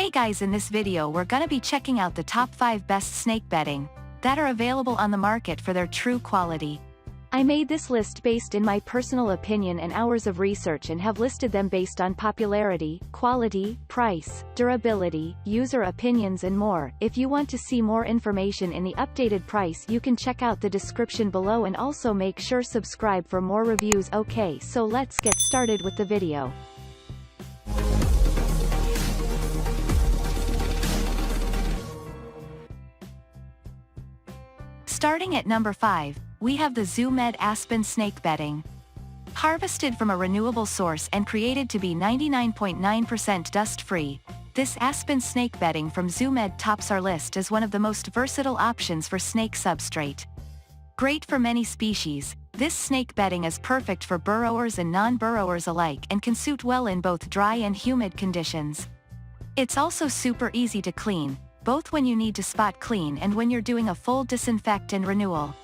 Hey guys, in this video we're gonna be checking out the top 5 best snake bedding that are available on the market for their true quality. I made this list based in my personal opinion and hours of research and have listed them based on popularity, quality, price, durability, user opinions and more. If you want to see more information in the updated price, you can check out the description below and also make sure subscribe for more reviews. Okay, so let's get started with the video. Starting at number 5, we have the ZooMed Aspen Snake Bedding. Harvested from a renewable source and created to be 99.9% dust-free, this Aspen snake bedding from ZooMed tops our list as one of the most versatile options for snake substrate. Great for many species, this snake bedding is perfect for burrowers and non-burrowers alike and can suit well in both dry and humid conditions. It's also super easy to clean, both when you need to spot clean and when you're doing a full disinfect and renewal.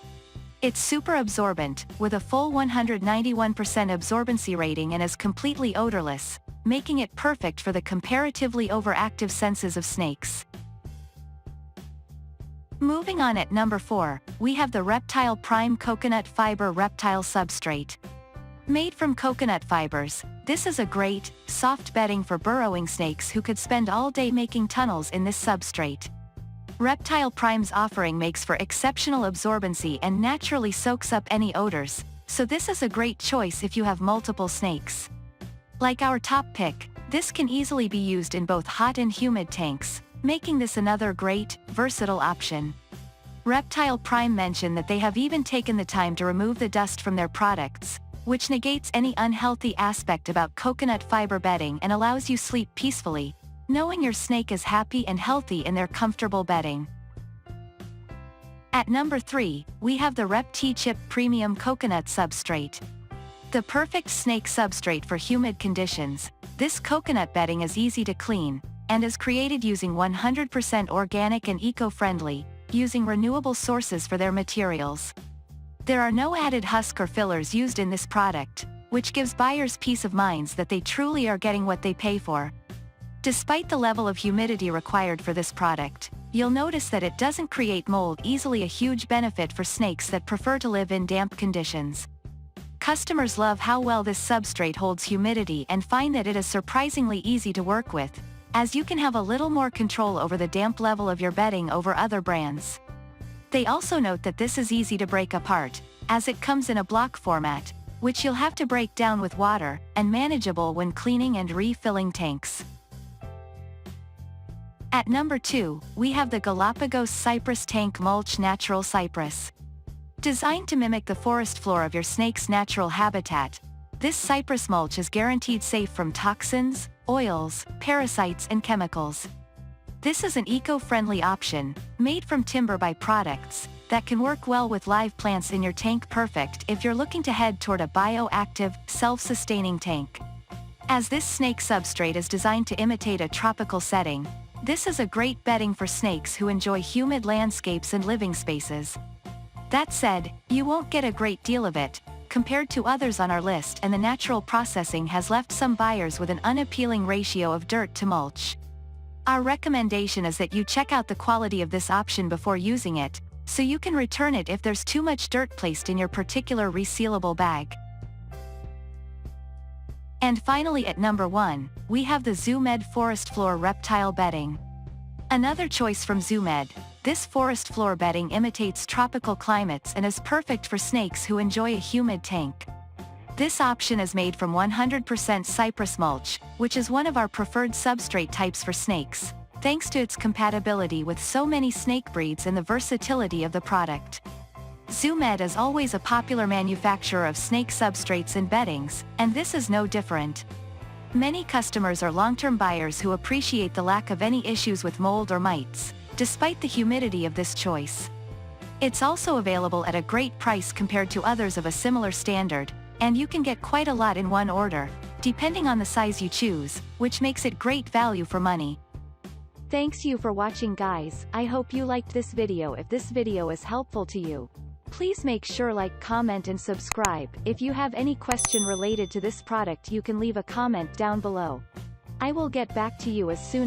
It's super absorbent, with a full 191% absorbency rating and is completely odorless, making it perfect for the comparatively overactive senses of snakes. Moving on at number 4, we have the Reptile Prime Coconut Fiber Reptile Substrate. Made from coconut fibers, this is a great, soft bedding for burrowing snakes who could spend all day making tunnels in this substrate. Reptile Prime's offering makes for exceptional absorbency and naturally soaks up any odors, so this is a great choice if you have multiple snakes. Like our top pick, this can easily be used in both hot and humid tanks, making this another great, versatile option. Reptile Prime mentioned that they have even taken the time to remove the dust from their products, which negates any unhealthy aspect about coconut fiber bedding and allows you sleep peacefully, knowing your snake is happy and healthy in their comfortable bedding. At number 3, we have the Repteachip Premium Coconut Substrate. The perfect snake substrate for humid conditions, this coconut bedding is easy to clean, and is created using 100% organic and eco-friendly, using renewable sources for their materials. There are no added husk or fillers used in this product, which gives buyers peace of mind that they truly are getting what they pay for. Despite the level of humidity required for this product, you'll notice that it doesn't create mold easily, a huge benefit for snakes that prefer to live in damp conditions. Customers love how well this substrate holds humidity and find that it is surprisingly easy to work with, as you can have a little more control over the damp level of your bedding over other brands. They also note that this is easy to break apart, as it comes in a block format, which you'll have to break down with water, and manageable when cleaning and refilling tanks. At number 2, we have the Galapagos Cyprus Tank-Mulch Natural Cypress. Designed to mimic the forest floor of your snake's natural habitat, this cypress mulch is guaranteed safe from toxins, oils, parasites and chemicals. This is an eco-friendly option, made from timber byproducts, that can work well with live plants in your tank, perfect if you're looking to head toward a bioactive, self-sustaining tank. As this snake substrate is designed to imitate a tropical setting, this is a great bedding for snakes who enjoy humid landscapes and living spaces. That said, you won't get a great deal of it, compared to others on our list, and the natural processing has left some buyers with an unappealing ratio of dirt to mulch. Our recommendation is that you check out the quality of this option before using it, so you can return it if there's too much dirt placed in your particular resealable bag. And finally at number 1, we have the ZooMed Forest Floor Reptile Bedding. Another choice from ZooMed, this forest floor bedding imitates tropical climates and is perfect for snakes who enjoy a humid tank. This option is made from 100% cypress mulch, which is one of our preferred substrate types for snakes, thanks to its compatibility with so many snake breeds and the versatility of the product. ZooMed is always a popular manufacturer of snake substrates and beddings, and this is no different. Many customers are long-term buyers who appreciate the lack of any issues with mold or mites, despite the humidity of this choice. It's also available at a great price compared to others of a similar standard, and you can get quite a lot in one order, depending on the size you choose, which makes it great value for money. Thanks you for watching guys, I hope you liked this video. If this video is helpful to you, please make sure like, comment and subscribe. If you have any question related to this product you can leave a comment down below. I will get back to you as soon